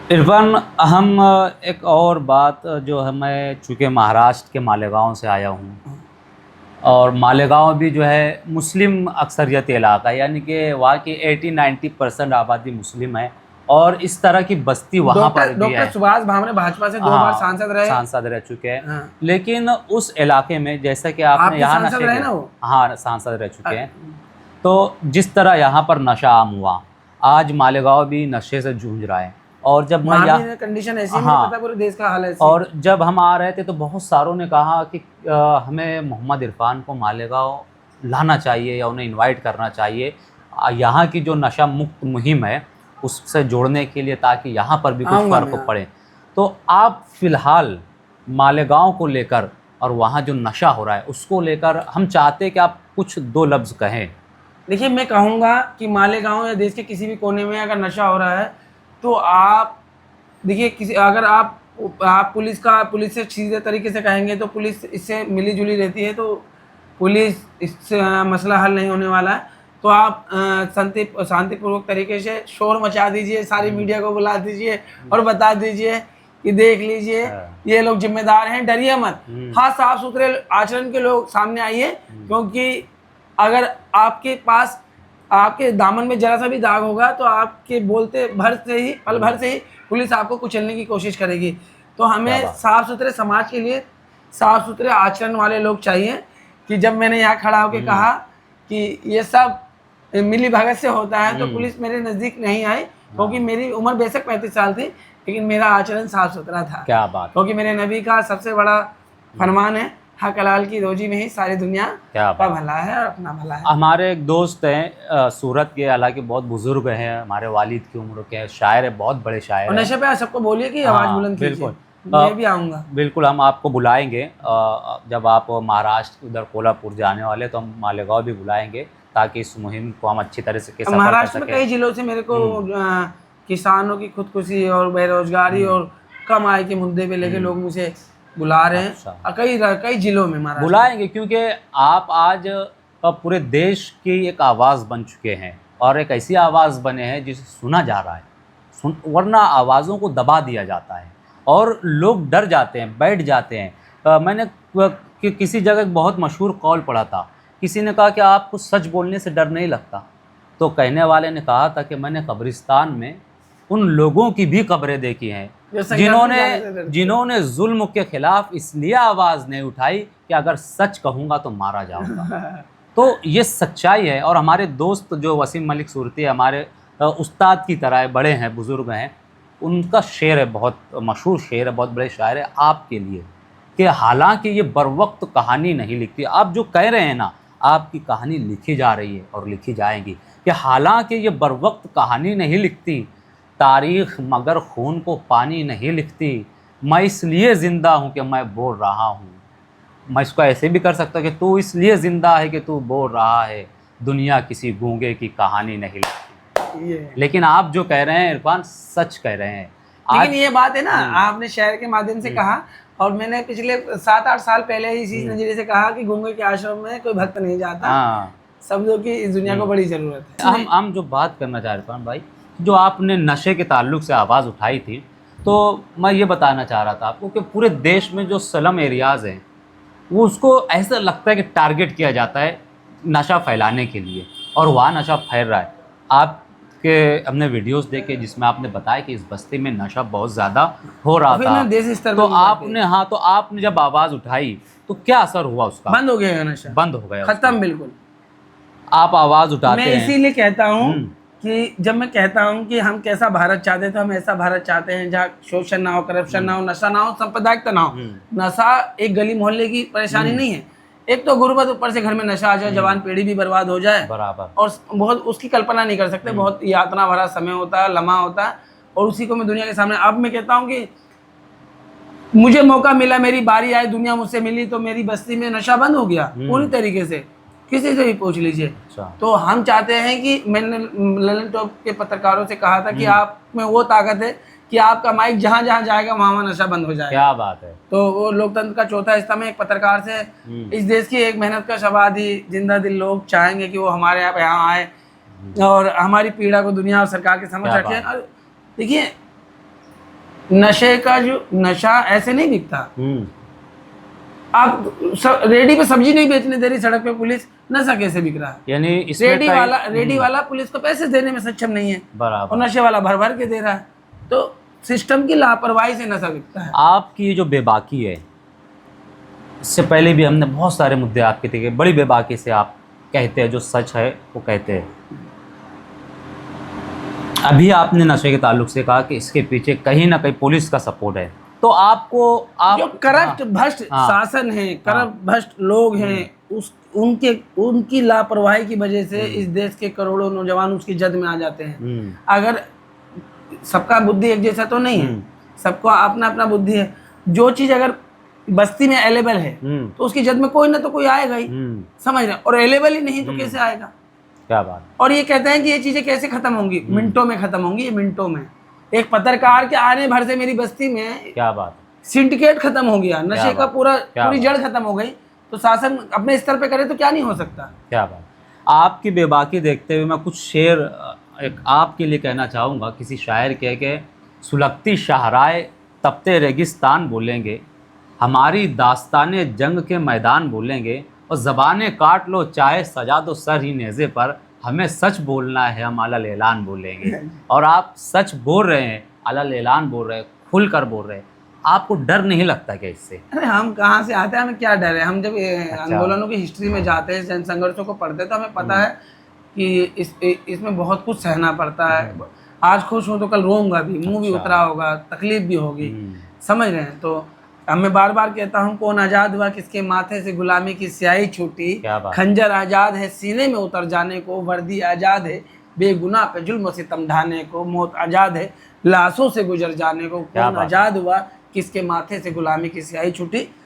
इरफान, हम एक और बात जो है, मैं चूँकि महाराष्ट्र के मालेगांव से आया हूँ और मालेगांव भी जो है मुस्लिम अक्सरियत इलाका है, यानी कि वहाँ की 80-90% आबादी मुस्लिम है और इस तरह की बस्ती वहाँ डॉक्टर पर भी डॉक्टर है। सुभाष भामरे भाजपा से 2 बार हाँ, सांसद रहे। सांसद रह चुके हैं। हाँ। लेकिन उस इलाके में जैसा कि आपने आपके यहाँ सांसद नशे रहे के, ना वो। हाँ सांसद रह चुके हैं। तो जिस तरह यहाँ पर नशा आम हुआ, आज मालेगांव भी नशे से जूझ रहा है। और जब मैं वहाँ यहाँ, भी कंडीशन ऐसी है, मुझे हाँ, पता है पूरे देश का हाल ऐसी है। और जब हम आ रहे थे तो बहुत सारों ने कहा कि हमें मोहम्मद इरफान को मालेगांव लाना चाहिए या उन्हें इनवाइट करना चाहिए, यहाँ की जो नशा मुक्त मुहिम है उससे जोड़ने के लिए, ताकि यहाँ पर भी कुछ आऊँगा मैं, फ़र्क हाँ। पड़े। तो आप फ़िलहाल मालेगांव को लेकर और वहाँ जो नशा हो रहा है उसको लेकर हम चाहते हैं कि आप कुछ दो लफ्ज़ कहें। देखिए, मैं कहूँगा कि मालेगांव या देश के किसी भी कोने में अगर नशा हो रहा है तो आप देखिए, किसी अगर आप पुलिस से सीधे तरीके से कहेंगे तो पुलिस इससे मिली जुली रहती है, तो पुलिस इससे मसला हल नहीं होने वाला है। तो आप शांतिपूर्वक तरीके से शोर मचा दीजिए, सारी मीडिया को बुला दीजिए और बता दीजिए कि देख लीजिए ये लोग जिम्मेदार हैं, डरिए मत। हाँ, साफ सुथरे आचरण के लोग सामने आइए, क्योंकि अगर आपके पास आपके दामन में जरा सा भी दाग होगा तो आपके बोलते भर से ही पल भर से ही पुलिस आपको कुचलने की कोशिश करेगी। तो हमें साफ सुथरे समाज के लिए साफ सुथरे आचरण वाले लोग चाहिए। कि जब मैंने यहाँ खड़ा होकर कहा कि ये सब मिली भगत से होता है तो पुलिस मेरे नज़दीक नहीं आई, क्योंकि मेरी उम्र बेशक 35 साल थी, लेकिन मेरा आचरण साफ सुथरा था। क्या बात, क्योंकि मेरे नबी का सबसे बड़ा फरमान है, हक हलाल की रोजी में ही सारी दुनिया का भला है और अपना भला है। हमारे एक दोस्त हैं सूरत के, हालांकि बहुत बुजुर्ग हैं, हमारे वालिद की उम्र के शायर है, बहुत बड़े शायर और हैं। नशे पे सबको बोलिए कि आवाज़ बुलंद कीजिए। बिल्कुल, मैं भी आऊँगा। बिल्कुल, हम आपको बुलाएंगे। जब आप महाराष्ट्र उधर कोल्हापुर जाने वाले तो हम मालेगांव भी बुलाएंगे, ताकि इस मुहिम को हम अच्छी तरह से सफल कर महाराष्ट्र में सकें। कई जिलों से मेरे को किसानों की खुदकुशी और बेरोजगारी और कम आय के मुद्दे पे लेके लोग मुझे बुला रहे हैं। अच्छा। कई जिलों में महाराष्ट्र बुलाएंगे, क्योंकि आप आज पूरे देश की एक आवाज़ बन चुके हैं और एक ऐसी आवाज़ बने हैं जिसे सुना जा रहा है। वरना आवाज़ों को दबा दिया जाता है और लोग डर जाते हैं, बैठ जाते हैं। मैंने किसी जगह एक बहुत मशहूर कॉल पढ़ा था, किसी ने कहा कि आपको सच बोलने से डर नहीं लगता, तो कहने वाले ने कहा था कि मैंने कब्रिस्तान में उन लोगों की भी कब्रें देखी हैं जिन्होंने जुल्म के खिलाफ इसलिए आवाज़ नहीं उठाई कि अगर सच कहूँगा तो मारा जाऊँगा। तो ये सच्चाई है। और हमारे दोस्त जो वसीम मलिक सूरती हमारे उस्ताद की तरह है, बड़े हैं, बुज़ुर्ग हैं, उनका शेर है, बहुत मशहूर शेर है, बहुत बड़े शायर है आपके लिए, कि हालांकि ये बर वक्त कहानी नहीं लिखती। आप जो कह रहे हैं ना, आपकी कहानी लिखी जा रही है और लिखी जाएगी, कि हालांकि ये बर वक्त कहानी नहीं लिखती, तारीख़ मगर खून को पानी नहीं लिखती, मैं इसलिए ज़िंदा हूँ कि मैं बोल रहा हूँ। मैं इसको ऐसे भी कर सकता हूँ कि तू इसलिए ज़िंदा है कि तू बोल रहा है, दुनिया किसी गूंगे की कहानी नहीं लिखती। लेकिन आप जो कह रहे हैं इरफान, सच कह रहे हैं। लेकिन ये बात है ना, आपने शायर के माध्यम से कहा और मैंने पिछले 7-8 साल पहले ही इसी नजरिए से कहा कि गूंगे के आश्रम में कोई भक्त नहीं जाता। शब्दों की इस दुनिया को बड़ी ज़रूरत है। हम जो बात करना चाह रहे हैं भाई, जो आपने नशे के ताल्लुक से आवाज़ उठाई थी, तो मैं ये बताना चाह रहा था आपको कि पूरे देश में जो स्लम एरियाज़ हैं, वो उसको ऐसा लगता है कि टारगेट किया जाता है नशा फैलाने के लिए, और वहाँ नशा फैल रहा है। आपके हमने वीडियोस देखे जिसमें आपने बताया कि इस बस्ती में नशा बहुत ज़्यादा हो रहा था, तो आपने जब आवाज़ उठाई तो क्या असर हुआ उसका? बंद हो गया नशा, बंद हो गया, खत्म बिल्कुल। आप आवाज़ उठाते हैं। मैं इसीलिए कहता हूँ कि जब मैं कहता हूँ कि हम कैसा भारत चाहते हैं, तो हम ऐसा भारत चाहते हैं जहाँ शोषण ना हो, करप्शन ना हो, नशा ना हो, सांप्रदायिकता ना हो। नशा एक गली मोहल्ले की परेशानी नहीं है। एक तो गुर्बत, ऊपर से घर में नशा आ जाए, जवान पीढ़ी भी बर्बाद हो जाए, बराबर, और बहुत उसकी कल्पना नहीं कर सकते। बहुत यातना भरा समय होता है, लम्हा होता है, और उसी को मैं दुनिया के सामने, अब मैं कहता हूँ कि मुझे मौका मिला, मेरी बारी आई, दुनिया मुझसे मिली, तो मेरी बस्ती में नशा बंद हो गया पूरी तरीके से, किसी से भी पूछ लीजिए। तो हम चाहते हैं कि मैंने ललन टॉप के पत्रकारों से कहा था कि आप में वो ताकत है कि आपका माइक जहाँ जहाँ जाएगा वहाँ नशा बंद हो जाएगा। क्या बात है। तो वो लोकतंत्र का चौथा स्तंभ में एक पत्रकार से इस देश की एक मेहनत का शवादी जिंदा दिल लोग चाहेंगे कि वो हमारे यहाँ आए और हमारी पीड़ा को दुनिया और सरकार के समझ रखें। देखिए, नशे का जो नशा ऐसे नहीं दिखता। आप रेडी पे सब्जी नहीं बेचने दे रही सड़क पे पुलिस, नशा कैसे बिक रहा है? यानी इसमें रेडी वाला पुलिस को पैसे देने में सक्षम नहीं है, और बराबर। नशे वाला भर भर के दे रहा है। तो सिस्टम की लापरवाही से नशा बिकता है। आपकी ये जो बेबाकी है, इससे पहले भी हमने बहुत सारे मुद्दे आपके देखे, बड़ी बेबाकी से आप कहते हैं, जो सच है वो कहते हैं। अभी आपने नशे के ताल्लुक से कहा कि इसके पीछे कहीं ना कहीं पुलिस का सपोर्ट है, तो आपको जो करप्ट भ्रष्ट शासन है, करप्ट भ्रष्ट लोग हैं, उनकी लापरवाही की वजह से इस देश के करोड़ों नौजवान उसकी जद में आ जाते हैं। अगर सबका बुद्धि एक जैसा तो नहीं है, सबको अपना अपना बुद्धि है। जो चीज अगर बस्ती में अवेलेबल है तो उसकी जद में कोई ना तो कोई आएगा ही, समझ रहे, और अवेलेबल ही नहीं तो कैसे आएगा? क्या बात। और ये कहते हैं कि ये चीजें कैसे खत्म होंगी, मिनटों में खत्म होंगी। ये मिनटों में एक पत्रकार के आने भर से मेरी बस्ती में, क्या बात, सिंडिकेट खत्म हो गया, नशे का पूरी जड़ खत्म हो गई। तो शासन अपने स्तर पे करे तो क्या नहीं हो सकता? क्या बात। आपकी बेबाकी देखते हुए मैं कुछ शेर एक आपके लिए कहना चाहूँगा। किसी शायर के सुलगती शाहराए तपते रेगिस्तान बोलेंगे, हमारी दास्ताने जंग के मैदान बोलेंगे, और ज़बानें काट लो चाहे सजा दो सर ही नेज़े पर, हमें सच बोलना है हम अलल ऐलान बोलेंगे। और आप सच बोल रहे हैं, अलल ऐलान बोल रहे हैं, खुल कर बोल रहे हैं। आपको डर नहीं लगता क्या इससे? अरे हम कहाँ से आते हैं, हमें क्या डर है? हम जब आंदोलनों की हिस्ट्री में जाते हैं, जन संघर्षों को पढ़ते हैं, तो हमें पता है कि इसमें बहुत कुछ सहना पड़ता है। आज खुश हूँ तो कल रोऊंगा भी, मुंह भी उतरा होगा, तकलीफ भी होगी, समझ रहे हैं? तो मैं बार बार कहता हूँ, कौन आज़ाद हुआ किसके माथे से गुलामी की स्याही छूटी, खंजर आज़ाद है सीने में उतर जाने को, वर्दी आज़ाद है बेगुनाह पे जुल्म सितम ढाने को, मौत आज़ाद है लाशों से गुजर जाने को, कौन आज़ाद हुआ किसके माथे से गुलामी की स्याही छूटी।